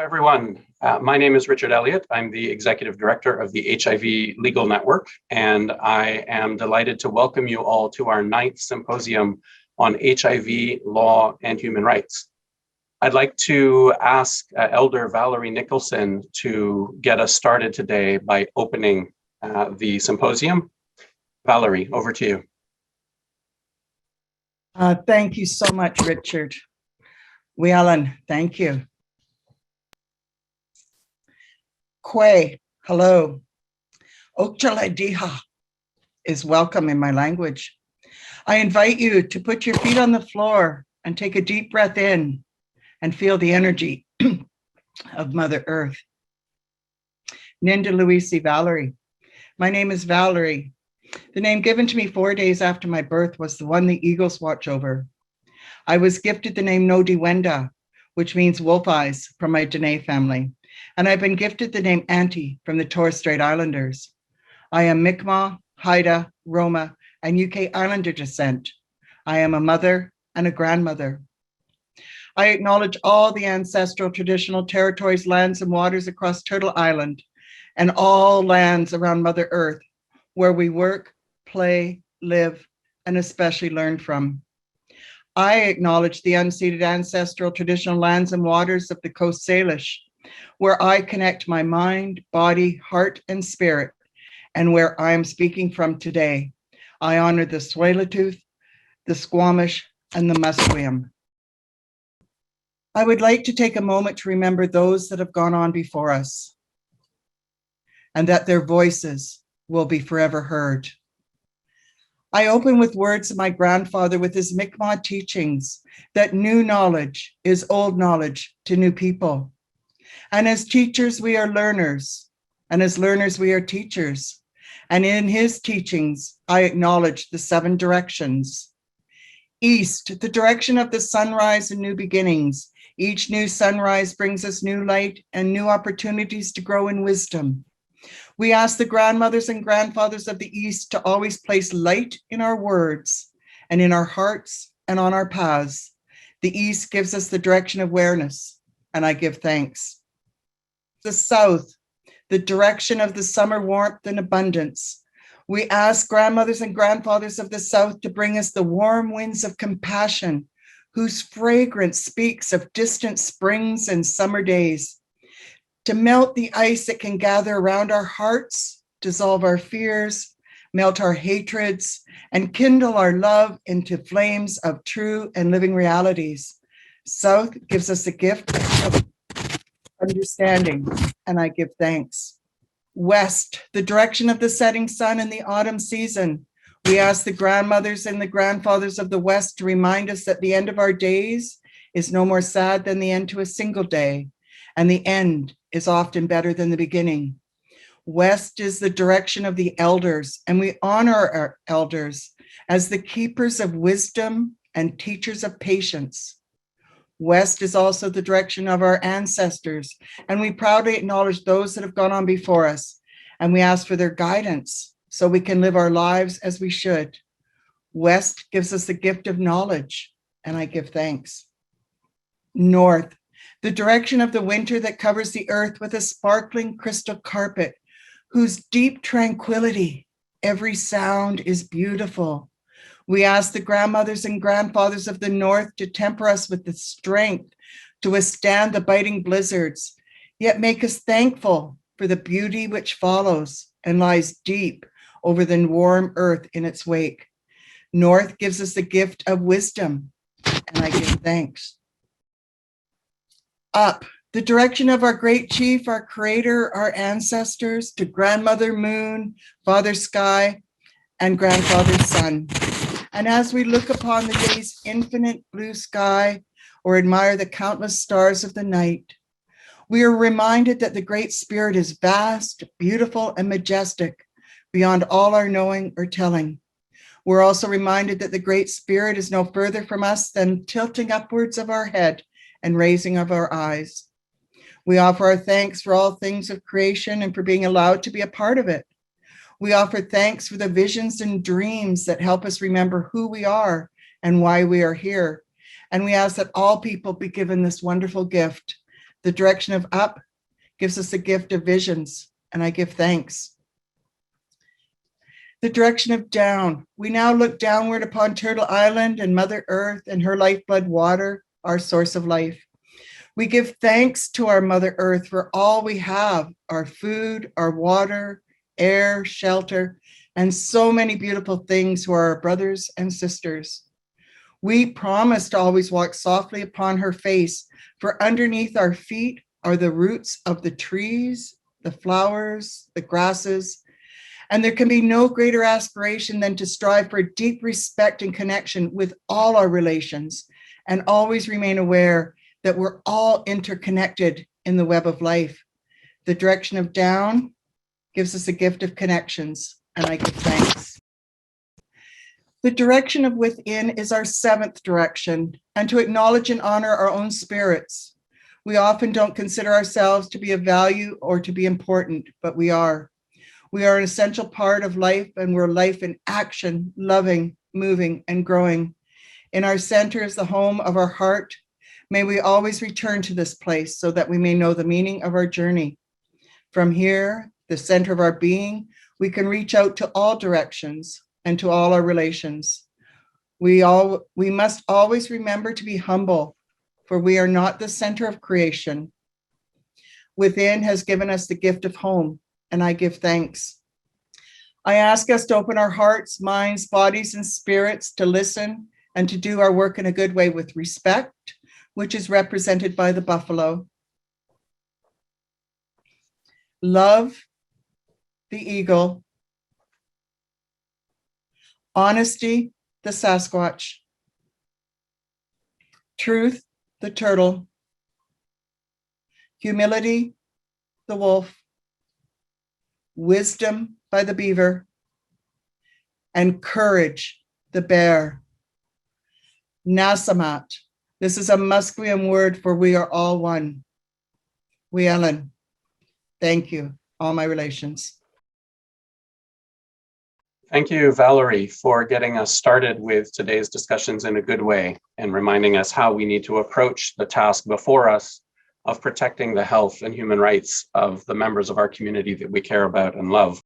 everyone. My name is Richard Elliott. I'm the Executive Director of the HIV Legal Network, and I am delighted to welcome you all to our 9th symposium on HIV law and human rights. I'd like to ask Elder Valerie Nicholson to get us started today by opening the symposium. Valerie, over to you. Thank you so much, Richard. Wielan, thank you. Kwe, hello. Okchaladiha is welcome in my language. I invite you to put your feet on the floor and take a deep breath in and feel the energy of Mother Earth. Ninda Luisi Valerie. My name is Valerie. The name given to me 4 days after my birth was the one the eagles watch over. I was gifted the name Nodi Wenda, which means wolf eyes, from my Dene family. And I've been gifted the name Auntie from the Torres Strait Islanders. I am Mi'kmaq, Haida, Roma, and UK Islander descent. I am a mother and a grandmother. I acknowledge all the ancestral traditional territories, lands, and waters across Turtle Island and all lands around Mother Earth, where we work, play, live, and especially learn from. I acknowledge the unceded ancestral traditional lands and waters of the Coast Salish, where I connect my mind, body, heart, and spirit, and where I am speaking from today. I honor the Tsleil-Waututh, the Squamish, and the Musqueam. I would like to take a moment to remember those that have gone on before us, and that their voices will be forever heard. I open with words of my grandfather with his Mi'kmaq teachings that new knowledge is old knowledge to new people. And as teachers, we are learners. And as learners, we are teachers. And in his teachings, I acknowledge the 7 directions. East, the direction of the sunrise and new beginnings. Each new sunrise brings us new light and new opportunities to grow in wisdom. We ask the grandmothers and grandfathers of the East to always place light in our words and in our hearts and on our paths. The East gives us the direction of awareness, and I give thanks. The South, the direction of the summer warmth and abundance. We ask grandmothers and grandfathers of the South to bring us the warm winds of compassion, whose fragrance speaks of distant springs and summer days. To melt the ice that can gather around our hearts, dissolve our fears, melt our hatreds, and kindle our love into flames of true and living realities. South gives us the gift of understanding, and I give thanks. West, the direction of the setting sun in the autumn season. We ask the grandmothers and the grandfathers of the West to remind us that the end of our days is no more sad than the end to a single day, and the end is often better than the beginning. West is the direction of the elders, and we honor our elders as the keepers of wisdom and teachers of patience. West is also the direction of our ancestors, and we proudly acknowledge those that have gone on before us, and we ask for their guidance so we can live our lives as we should. West gives us the gift of knowledge, and I give thanks. North, the direction of the winter that covers the earth with a sparkling crystal carpet, whose deep tranquility, every sound is beautiful. We ask the grandmothers and grandfathers of the North to temper us with the strength to withstand the biting blizzards, yet make us thankful for the beauty which follows and lies deep over the warm earth in its wake. North gives us the gift of wisdom, and I give thanks. Up, the direction of our great chief, our creator, our ancestors, to grandmother moon, father sky, and grandfather sun. And as we look upon the day's infinite blue sky or admire the countless stars of the night, we are reminded that the Great Spirit is vast, beautiful, and majestic beyond all our knowing or telling. We're also reminded that the Great Spirit is no further from us than tilting upwards of our head and raising of our eyes. We offer our thanks for all things of creation and for being allowed to be a part of it. We offer thanks for the visions and dreams that help us remember who we are and why we are here. And we ask that all people be given this wonderful gift, The direction of up gives us the gift of visions, and I give thanks. The direction of down. We now look downward upon Turtle Island and Mother Earth and her lifeblood water, our source of life. We give thanks to our Mother Earth for all we have, our food, our water, air, shelter, and so many beautiful things who are our brothers and sisters. We promise to always walk softly upon her face, for underneath our feet are the roots of the trees, the flowers, the grasses, and there can be no greater aspiration than to strive for deep respect and connection with all our relations, and always remain aware that we're all interconnected in the web of life. The direction of down gives us a gift of connections, and I give thanks. The direction of within is our seventh direction, and to acknowledge and honor our own spirits. We often don't consider ourselves to be of value or to be important, but we are. We are an essential part of life, and we're life in action, loving, moving, and growing. In our center is the home of our heart. May we always return to this place so that we may know the meaning of our journey. From here, the center of our being, we can reach out to all directions and to all our relations. We must always remember to be humble, for we are not the center of creation. Within has given us the gift of home, and I give thanks. I ask us to open our hearts, minds, bodies, and spirits to listen and to do our work in a good way with respect, which is represented by the buffalo. Love, the eagle. Honesty, the Sasquatch. Truth, the turtle. Humility, the wolf. Wisdom by the beaver. And courage, the bear. Nasamat. This is a Musqueam word for we are all one. Wielan. Thank you, all my relations. Thank you, Valerie, for getting us started with today's discussions in a good way and reminding us how we need to approach the task before us of protecting the health and human rights of the members of our community that we care about and love.